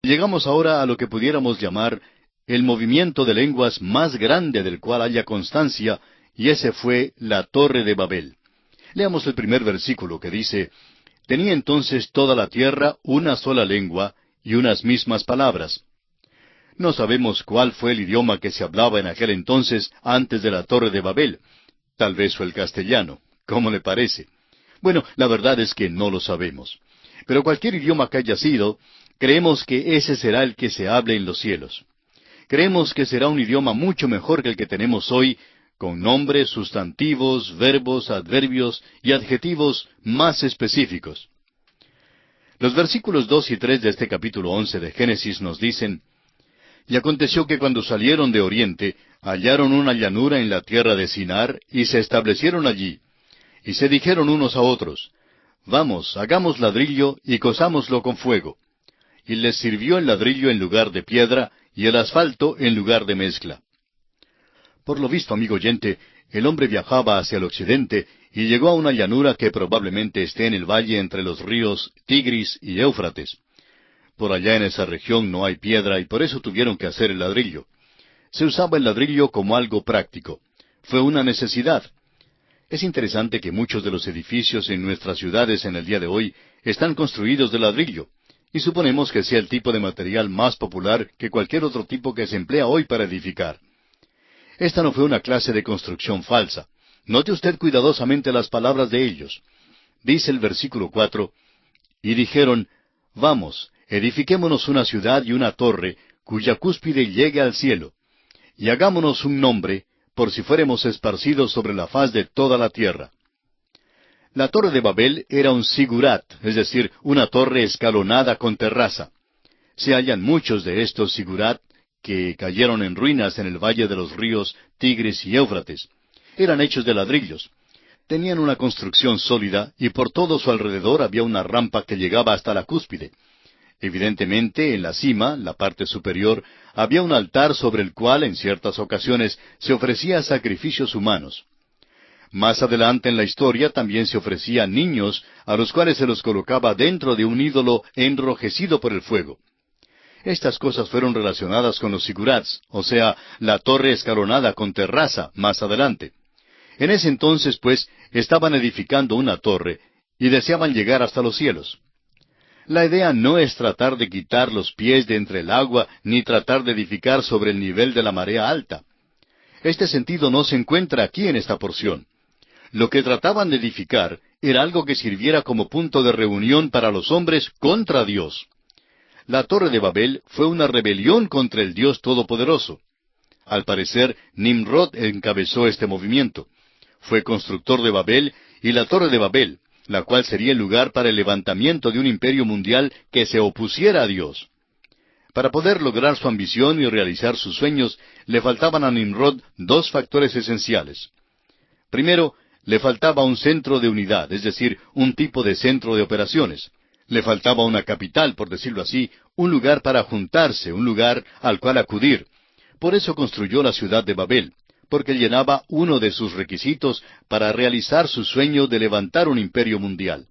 Llegamos ahora a lo que pudiéramos llamar el movimiento de lenguas más grande del cual haya constancia, y ese fue la Torre de Babel. Leamos el primer versículo que dice: Tenía entonces toda la tierra una sola lengua y unas mismas palabras. No sabemos cuál fue el idioma que se hablaba en aquel entonces antes de la Torre de Babel. Tal vez fue el castellano. ¿Cómo le parece? Bueno, la verdad es que no lo sabemos. Pero cualquier idioma que haya sido, creemos que ese será el que se hable en los cielos. Creemos que será un idioma mucho mejor que el que tenemos hoy, con nombres, sustantivos, verbos, adverbios y adjetivos más específicos. Los versículos 2 y 3 de este capítulo 11 de Génesis nos dicen: Y aconteció que cuando salieron de oriente, hallaron una llanura en la tierra de Sinar, y se establecieron allí. Y se dijeron unos a otros: Vamos, hagamos ladrillo, y cosámoslo con fuego. Y les sirvió el ladrillo en lugar de piedra, y el asfalto en lugar de mezcla. Por lo visto, amigo oyente, el hombre viajaba hacia el occidente, y llegó a una llanura que probablemente esté en el valle entre los ríos Tigris y Éufrates. Por allá en esa región no hay piedra, y por eso tuvieron que hacer el ladrillo. Se usaba el ladrillo como algo práctico. Fue una necesidad. Es interesante que muchos de los edificios en nuestras ciudades en el día de hoy están construidos de ladrillo, y suponemos que sea el tipo de material más popular que cualquier otro tipo que se emplea hoy para edificar. Esta no fue una clase de construcción falsa. Note usted cuidadosamente las palabras de ellos. Dice el versículo 4: Y dijeron: Vamos, edifiquémonos una ciudad y una torre, cuya cúspide llegue al cielo, y hagámonos un nombre, por si fuéremos esparcidos sobre la faz de toda la tierra. La Torre de Babel era un sigurat, es decir, una torre escalonada con terraza. Se hallan muchos de estos sigurat que cayeron en ruinas en el valle de los ríos Tigris y Éufrates. Eran hechos de ladrillos. Tenían una construcción sólida y por todo su alrededor había una rampa que llegaba hasta la cúspide. Evidentemente, en la cima, la parte superior, había un altar sobre el cual en ciertas ocasiones se ofrecía sacrificios humanos. Más adelante en la historia también se ofrecían niños a los cuales se los colocaba dentro de un ídolo enrojecido por el fuego. Estas cosas fueron relacionadas con los sigurats, o sea, la torre escalonada con terraza, más adelante. En ese entonces, pues, estaban edificando una torre y deseaban llegar hasta los cielos. La idea no es tratar de quitar los pies de entre el agua, ni tratar de edificar sobre el nivel de la marea alta. Este sentido no se encuentra aquí en esta porción. Lo que trataban de edificar era algo que sirviera como punto de reunión para los hombres contra Dios. La Torre de Babel fue una rebelión contra el Dios Todopoderoso. Al parecer, Nimrod encabezó este movimiento. Fue constructor de Babel y la Torre de Babel, la cual sería el lugar para el levantamiento de un imperio mundial que se opusiera a Dios. Para poder lograr su ambición y realizar sus sueños, le faltaban a Nimrod dos factores esenciales. Primero, le faltaba un centro de unidad, es decir, un tipo de centro de operaciones. Le faltaba una capital, por decirlo así, un lugar para juntarse, un lugar al cual acudir. Por eso construyó la ciudad de Babel, porque llenaba uno de sus requisitos para realizar su sueño de levantar un imperio mundial.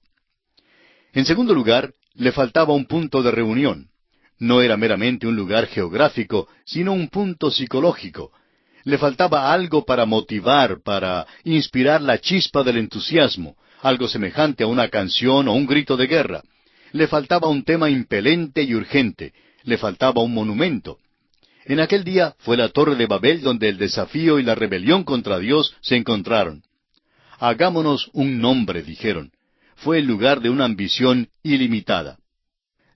En segundo lugar, le faltaba un punto de reunión. No era meramente un lugar geográfico, sino un punto psicológico. Le faltaba algo para motivar, para inspirar la chispa del entusiasmo, algo semejante a una canción o un grito de guerra. Le faltaba un tema impelente y urgente, le faltaba un monumento. En aquel día fue la Torre de Babel donde el desafío y la rebelión contra Dios se encontraron. Hagámonos un nombre, dijeron. Fue el lugar de una ambición ilimitada.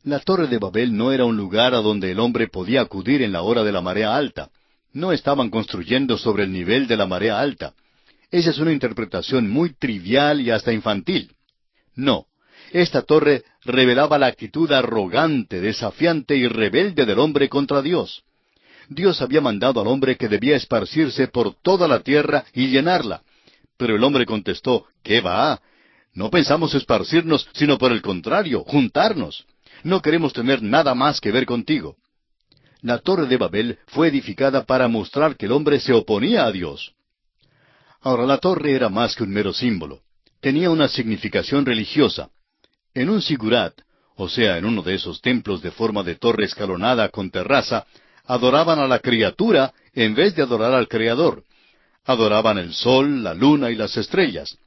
La Torre de Babel no era un lugar a donde el hombre podía acudir en la hora de la marea alta. No estaban construyendo sobre el nivel de la marea alta. Esa es una interpretación muy trivial y hasta infantil. No. Esta torre revelaba la actitud arrogante, desafiante y rebelde del hombre contra Dios. Dios había mandado al hombre que debía esparcirse por toda la tierra y llenarla. Pero el hombre contestó: ¿qué va? No pensamos esparcirnos, sino por el contrario, juntarnos. No queremos tener nada más que ver contigo. La Torre de Babel fue edificada para mostrar que el hombre se oponía a Dios. Ahora, la torre era más que un mero símbolo. Tenía una significación religiosa. En un sigurat, o sea, en uno de esos templos de forma de torre escalonada con terraza, adoraban a la criatura en vez de adorar al Creador. Adoraban el sol, la luna y las estrellas.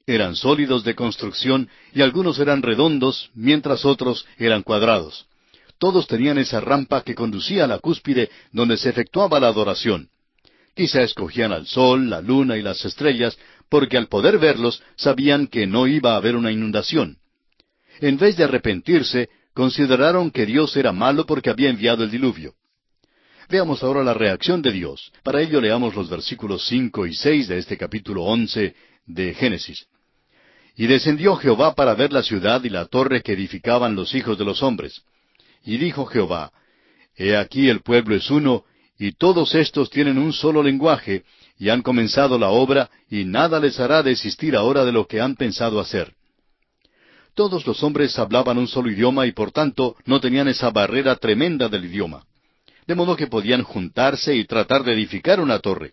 Eran sólidos de construcción y algunos eran redondos, mientras otros eran cuadrados. Todos tenían esa rampa que conducía a la cúspide donde se efectuaba la adoración. Quizá escogían al sol, la luna y las estrellas, porque al poder verlos sabían que no iba a haber una inundación. En vez de arrepentirse, consideraron que Dios era malo porque había enviado el diluvio. Veamos ahora la reacción de Dios. Para ello leamos los versículos 5 y 6 de este capítulo 11 de Génesis. Y descendió Jehová para ver la ciudad y la torre que edificaban los hijos de los hombres. Y dijo Jehová, He aquí el pueblo es uno, y todos estos tienen un solo lenguaje, y han comenzado la obra, y nada les hará desistir ahora de lo que han pensado hacer. Todos los hombres hablaban un solo idioma y por tanto no tenían esa barrera tremenda del idioma. De modo que podían juntarse y tratar de edificar una torre.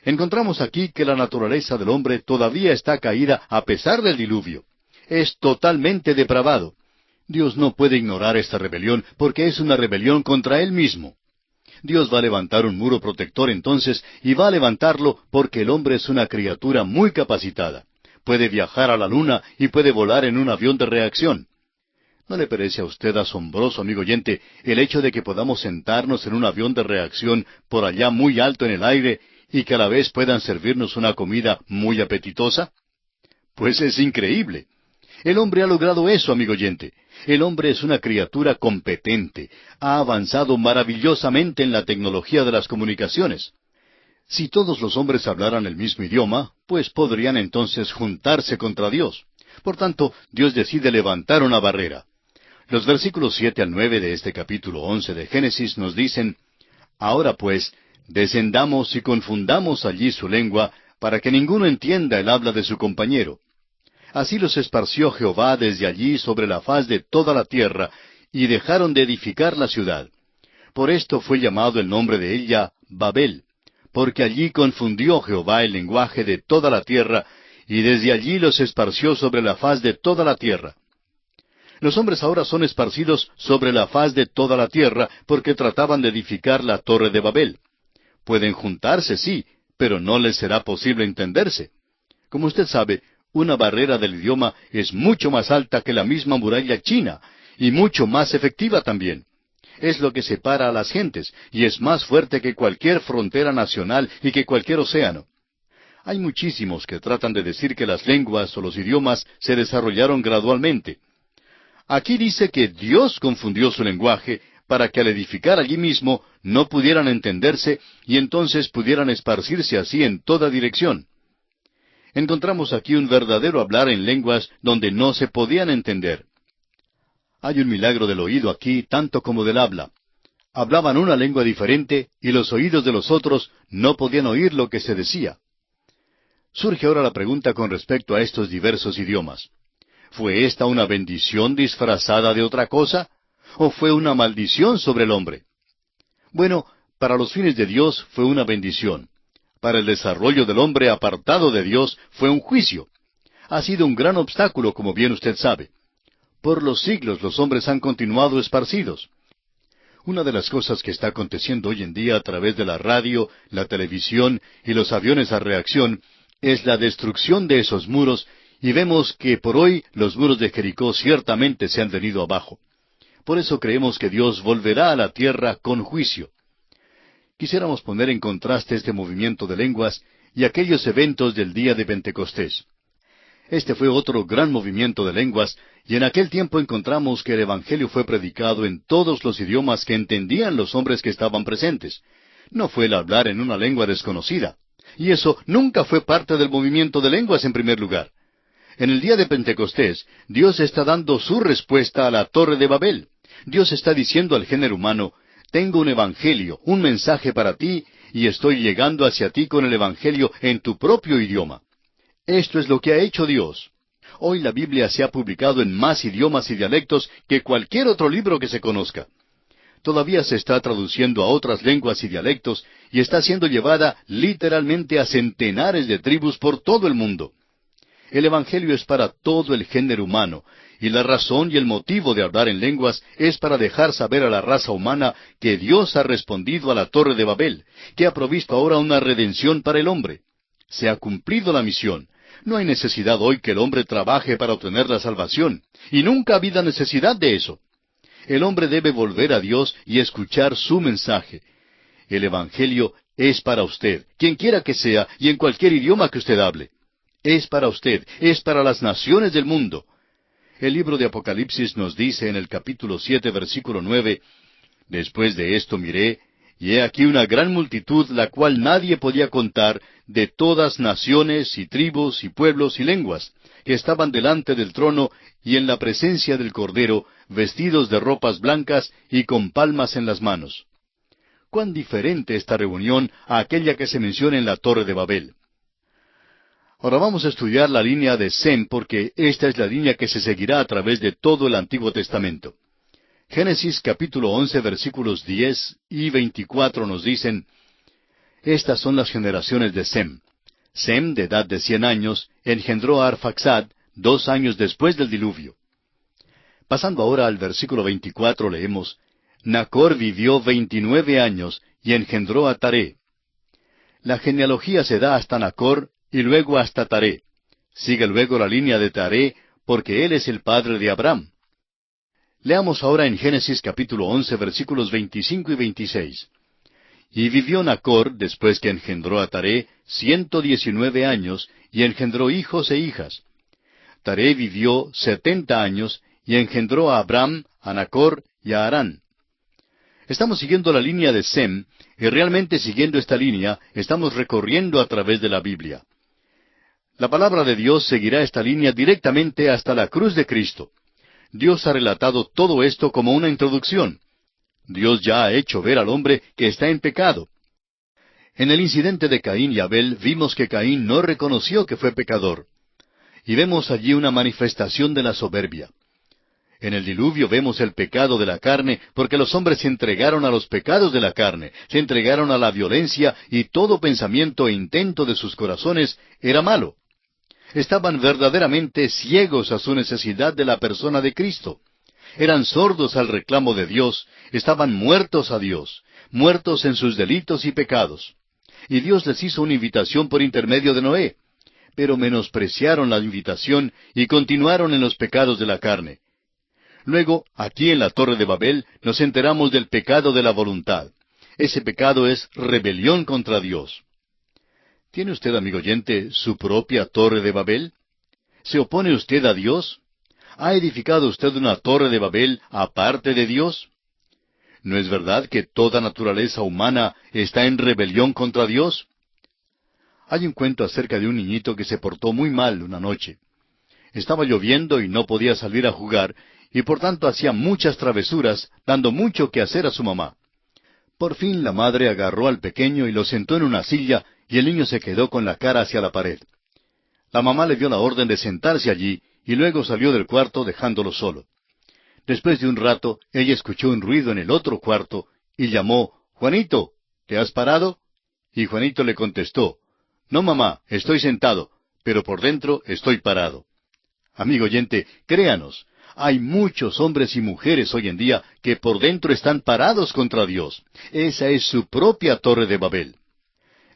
Encontramos aquí que la naturaleza del hombre todavía está caída a pesar del diluvio. Es totalmente depravado. Dios no puede ignorar esta rebelión porque es una rebelión contra Él mismo. Dios va a levantar un muro protector entonces y va a levantarlo porque el hombre es una criatura muy capacitada. Puede viajar a la luna y puede volar en un avión de reacción. ¿No le parece a usted asombroso, amigo oyente, el hecho de que podamos sentarnos en un avión de reacción por allá muy alto en el aire y que a la vez puedan servirnos una comida muy apetitosa? Pues es increíble. El hombre ha logrado eso, amigo oyente. El hombre es una criatura competente. Ha avanzado maravillosamente en la tecnología de las comunicaciones. Si todos los hombres hablaran el mismo idioma, pues podrían entonces juntarse contra Dios. Por tanto, Dios decide levantar una barrera. Los versículos 7 al 9 de este capítulo 11 de Génesis nos dicen, Ahora pues, descendamos y confundamos allí su lengua, para que ninguno entienda el habla de su compañero. Así los esparció Jehová desde allí sobre la faz de toda la tierra, y dejaron de edificar la ciudad. Por esto fue llamado el nombre de ella Babel, porque allí confundió Jehová el lenguaje de toda la tierra, y desde allí los esparció sobre la faz de toda la tierra. Los hombres ahora son esparcidos sobre la faz de toda la tierra, porque trataban de edificar la torre de Babel. Pueden juntarse, sí, pero no les será posible entenderse. Como usted sabe, una barrera del idioma es mucho más alta que la misma muralla china, y mucho más efectiva también. Es lo que separa a las gentes, y es más fuerte que cualquier frontera nacional y que cualquier océano. Hay muchísimos que tratan de decir que las lenguas o los idiomas se desarrollaron gradualmente. Aquí dice que Dios confundió su lenguaje para que al edificar allí mismo no pudieran entenderse y entonces pudieran esparcirse así en toda dirección. Encontramos aquí un verdadero hablar en lenguas donde no se podían entender. Hay un milagro del oído aquí tanto como del habla. Hablaban una lengua diferente y los oídos de los otros no podían oír lo que se decía. Surge ahora la pregunta con respecto a estos diversos idiomas. ¿Fue esta una bendición disfrazada de otra cosa? ¿O fue una maldición sobre el hombre? Bueno, para los fines de Dios fue una bendición. Para el desarrollo del hombre apartado de Dios fue un juicio. Ha sido un gran obstáculo, como bien usted sabe. Por los siglos los hombres han continuado esparcidos. Una de las cosas que está aconteciendo hoy en día a través de la radio, la televisión y los aviones a reacción es la destrucción de esos muros, y vemos que por hoy los muros de Jericó ciertamente se han venido abajo. Por eso creemos que Dios volverá a la tierra con juicio. Quisiéramos poner en contraste este movimiento de lenguas y aquellos eventos del día de Pentecostés. Este fue otro gran movimiento de lenguas, y en aquel tiempo encontramos que el Evangelio fue predicado en todos los idiomas que entendían los hombres que estaban presentes. No fue el hablar en una lengua desconocida. Y eso nunca fue parte del movimiento de lenguas en primer lugar. En el día de Pentecostés, Dios está dando su respuesta a la Torre de Babel. Dios está diciendo al género humano, tengo un evangelio, un mensaje para ti, y estoy llegando hacia ti con el evangelio en tu propio idioma. Esto es lo que ha hecho Dios. Hoy la Biblia se ha publicado en más idiomas y dialectos que cualquier otro libro que se conozca. Todavía se está traduciendo a otras lenguas y dialectos y está siendo llevada literalmente a centenares de tribus por todo el mundo. El Evangelio es para todo el género humano, y la razón y el motivo de hablar en lenguas es para dejar saber a la raza humana que Dios ha respondido a la Torre de Babel, que ha provisto ahora una redención para el hombre. Se ha cumplido la misión. No hay necesidad hoy que el hombre trabaje para obtener la salvación, y nunca ha habido necesidad de eso. El hombre debe volver a Dios y escuchar su mensaje. El Evangelio es para usted, quien quiera que sea, y en cualquier idioma que usted hable. Es para usted, es para las naciones del mundo. El libro de Apocalipsis nos dice en el capítulo 7, versículo 9, «Después de esto miré, y he aquí una gran multitud, la cual nadie podía contar, de todas naciones y tribus y pueblos y lenguas, que estaban delante del trono y en la presencia del Cordero, vestidos de ropas blancas y con palmas en las manos». Cuán diferente esta reunión a aquella que se menciona en la Torre de Babel. Ahora vamos a estudiar la línea de Sem, porque esta es la línea que se seguirá a través de todo el Antiguo Testamento. Génesis capítulo 11 versículos 10 y 24 nos dicen, «Estas son las generaciones de Sem. Sem, de edad de 100 años, engendró a Arfaxad 2 años después del diluvio». Pasando ahora al versículo 24 leemos, «Nacor vivió 29 años y engendró a Taré». La genealogía se da hasta Nacor y luego hasta Taré. Sigue luego la línea de Taré, porque él es el padre de Abraham. Leamos ahora en Génesis capítulo 11 versículos 25 y 26. «Y vivió Nacor, después que engendró a Taré, 119 años, y engendró hijos e hijas. Taré vivió 70 años, y engendró a Abram, a Nacor y a Harán». Estamos siguiendo la línea de Sem, y realmente siguiendo esta línea, estamos recorriendo a través de la Biblia. La palabra de Dios seguirá esta línea directamente hasta la cruz de Cristo. Dios ha relatado todo esto como una introducción. Dios ya ha hecho ver al hombre que está en pecado. En el incidente de Caín y Abel vimos que Caín no reconoció que fue pecador. Y vemos allí una manifestación de la soberbia. En el diluvio vemos el pecado de la carne, porque los hombres se entregaron a los pecados de la carne, se entregaron a la violencia, y todo pensamiento e intento de sus corazones era malo. Estaban verdaderamente ciegos a su necesidad de la persona de Cristo. Eran sordos al reclamo de Dios, estaban muertos a Dios, muertos en sus delitos y pecados. Y Dios les hizo una invitación por intermedio de Noé, pero menospreciaron la invitación y continuaron en los pecados de la carne. Luego, aquí en la Torre de Babel, nos enteramos del pecado de la voluntad. Ese pecado es rebelión contra Dios. ¿Tiene usted, amigo oyente, su propia Torre de Babel? ¿Se opone usted a Dios? ¿Ha edificado usted una Torre de Babel aparte de Dios? ¿No es verdad que toda naturaleza humana está en rebelión contra Dios? Hay un cuento acerca de un niñito que se portó muy mal una noche. Estaba lloviendo y no podía salir a jugar, y por tanto hacía muchas travesuras, dando mucho que hacer a su mamá. Por fin la madre agarró al pequeño y lo sentó en una silla, y el niño se quedó con la cara hacia la pared. La mamá le dio la orden de sentarse allí, y luego salió del cuarto dejándolo solo. Después de un rato, ella escuchó un ruido en el otro cuarto, y llamó, «Juanito, ¿te has parado?» Y Juanito le contestó, «No, mamá, estoy sentado, pero por dentro estoy parado». Amigo oyente, créanos, hay muchos hombres y mujeres hoy en día que por dentro están parados contra Dios. Esa es su propia Torre de Babel.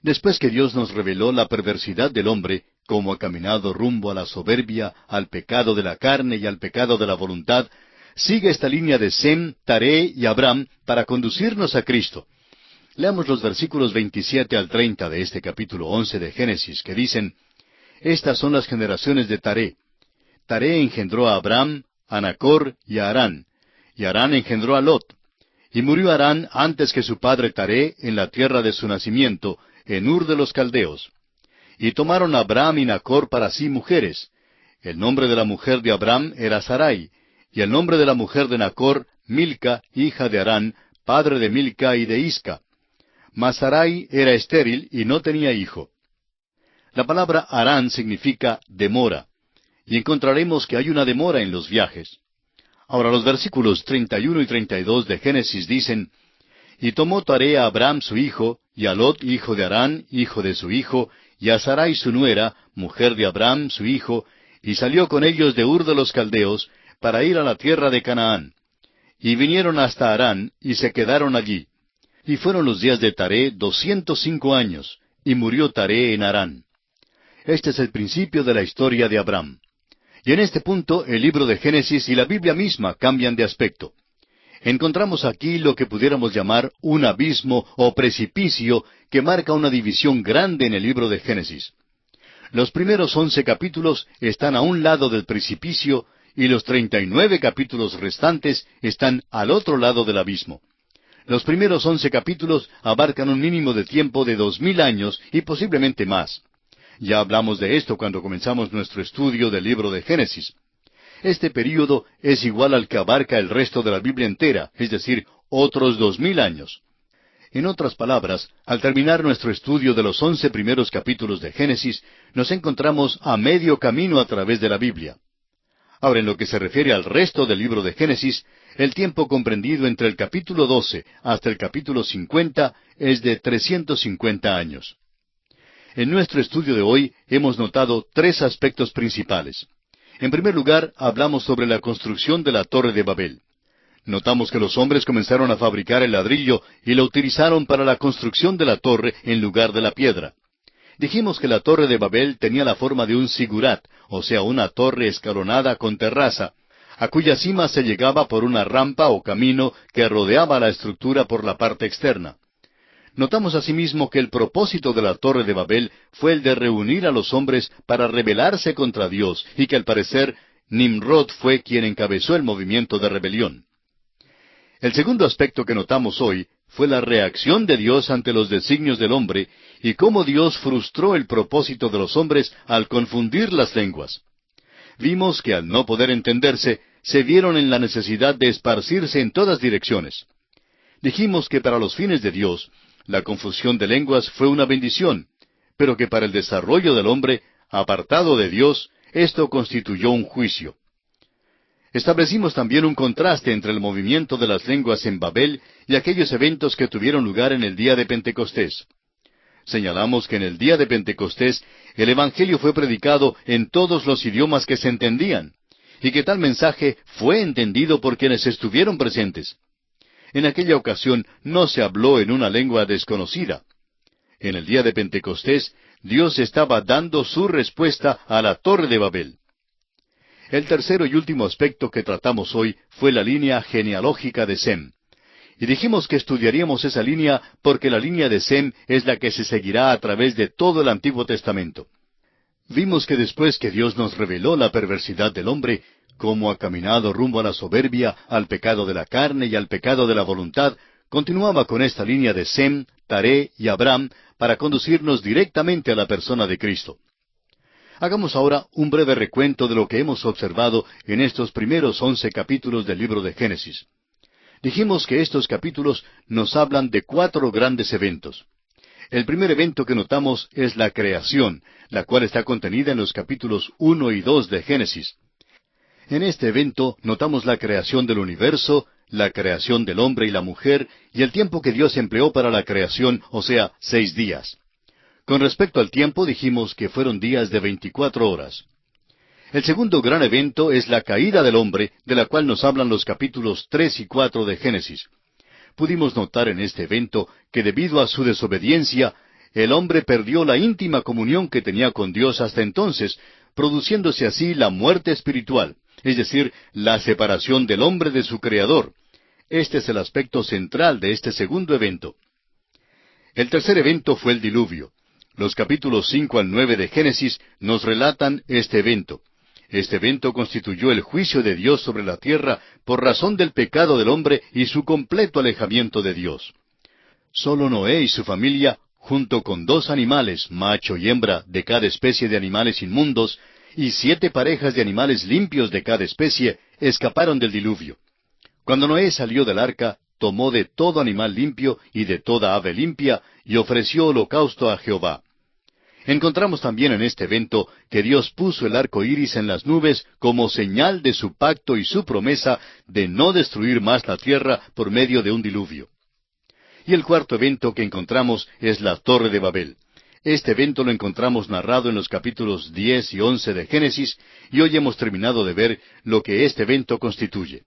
Después que Dios nos reveló la perversidad del hombre, cómo ha caminado rumbo a la soberbia, al pecado de la carne y al pecado de la voluntad, sigue esta línea de Sem, Taré y Abram para conducirnos a Cristo. Leamos los versículos 27 al 30 de este capítulo 11 de Génesis, que dicen, «Estas son las generaciones de Taré. Taré engendró a Abram, a Nacor y a Harán, y Harán engendró a Lot. Y murió Harán antes que su padre Taré en la tierra de su nacimiento, en Ur de los Caldeos. Y tomaron a Abram y Nacor para sí mujeres. El nombre de la mujer de Abram era Sarai, y el nombre de la mujer de Nacor, Milca, hija de Harán, padre de Milca y de Isca. Mas Sarai era estéril y no tenía hijo». La palabra Harán significa demora, y encontraremos que hay una demora en los viajes. Ahora los versículos 31 y 32 de Génesis dicen, «Y tomó Taré a Abram su hijo, y a Lot hijo de Harán, hijo de su hijo, y a Sarai su nuera, mujer de Abraham su hijo, y salió con ellos de Ur de los Caldeos, para ir a la tierra de Canaán. Y vinieron hasta Harán, y se quedaron allí. Y fueron los días de Taré 205 años, y murió Taré en Harán. Este es el principio de la historia de Abraham. Y en este punto el libro de Génesis y la Biblia misma cambian de aspecto. Encontramos aquí lo que pudiéramos llamar un abismo o precipicio que marca una división grande en el libro de Génesis. Los primeros 11 capítulos están a un lado del precipicio y los 39 capítulos restantes están al otro lado del abismo. Los primeros 11 capítulos abarcan un mínimo de tiempo de 2000 años y posiblemente más. Ya hablamos de esto cuando comenzamos nuestro estudio del libro de Génesis. Este período es igual al que abarca el resto de la Biblia entera, es decir, otros 2000 años. En otras palabras, al terminar nuestro estudio de los 11 primeros capítulos de Génesis, nos encontramos a medio camino a través de la Biblia. Ahora, en lo que se refiere al resto del libro de Génesis, el tiempo comprendido entre el capítulo 12 hasta el capítulo 50 es de 350 años. En nuestro estudio de hoy hemos notado tres aspectos principales. En primer lugar, hablamos sobre la construcción de la Torre de Babel. Notamos que los hombres comenzaron a fabricar el ladrillo y lo utilizaron para la construcción de la torre en lugar de la piedra. Dijimos que la Torre de Babel tenía la forma de un sigurat, o sea, una torre escalonada con terraza, a cuya cima se llegaba por una rampa o camino que rodeaba la estructura por la parte externa. Notamos asimismo que el propósito de la Torre de Babel fue el de reunir a los hombres para rebelarse contra Dios, y que al parecer Nimrod fue quien encabezó el movimiento de rebelión. El segundo aspecto que notamos hoy fue la reacción de Dios ante los designios del hombre y cómo Dios frustró el propósito de los hombres al confundir las lenguas. Vimos que al no poder entenderse, se vieron en la necesidad de esparcirse en todas direcciones. Dijimos que para los fines de Dios, la confusión de lenguas fue una bendición, pero que para el desarrollo del hombre, apartado de Dios, esto constituyó un juicio. Establecimos también un contraste entre el movimiento de las lenguas en Babel y aquellos eventos que tuvieron lugar en el día de Pentecostés. Señalamos que en el día de Pentecostés el Evangelio fue predicado en todos los idiomas que se entendían, y que tal mensaje fue entendido por quienes estuvieron presentes. En aquella ocasión no se habló en una lengua desconocida. En el día de Pentecostés, Dios estaba dando su respuesta a la Torre de Babel. El tercero y último aspecto que tratamos hoy fue la línea genealógica de Sem. Y dijimos que estudiaríamos esa línea porque la línea de Sem es la que se seguirá a través de todo el Antiguo Testamento. Vimos que después que Dios nos reveló la perversidad del hombre, cómo ha caminado rumbo a la soberbia, al pecado de la carne y al pecado de la voluntad, continuaba con esta línea de Sem, Taré y Abraham para conducirnos directamente a la persona de Cristo. Hagamos ahora un breve recuento de lo que hemos observado en estos primeros 11 capítulos del libro de Génesis. Dijimos que estos capítulos nos hablan de 4 grandes eventos. El primer evento que notamos es la creación, la cual está contenida en los capítulos 1 y 2 de Génesis. En este evento notamos la creación del universo, la creación del hombre y la mujer, y el tiempo que Dios empleó para la creación, o sea, 6 días. Con respecto al tiempo dijimos que fueron días de 24 horas. El segundo gran evento es la caída del hombre, de la cual nos hablan los capítulos 3 y 4 de Génesis. Pudimos notar en este evento que debido a su desobediencia, el hombre perdió la íntima comunión que tenía con Dios hasta entonces, produciéndose así la muerte espiritual, es decir, la separación del hombre de su Creador. Este es el aspecto central de este segundo evento. El tercer evento fue el diluvio. Los capítulos 5 al 9 de Génesis nos relatan este evento. Este evento constituyó el juicio de Dios sobre la tierra por razón del pecado del hombre y su completo alejamiento de Dios. Solo Noé y su familia, junto con 2 animales, macho y hembra, de cada especie de animales inmundos, y 7 parejas de animales limpios de cada especie, escaparon del diluvio. Cuando Noé salió del arca, tomó de todo animal limpio y de toda ave limpia, y ofreció holocausto a Jehová. Encontramos también en este evento que Dios puso el arco iris en las nubes como señal de su pacto y su promesa de no destruir más la tierra por medio de un diluvio. Y el cuarto evento que encontramos es la Torre de Babel. Este evento lo encontramos narrado en los capítulos 10 y 11 de Génesis, y hoy hemos terminado de ver lo que este evento constituye.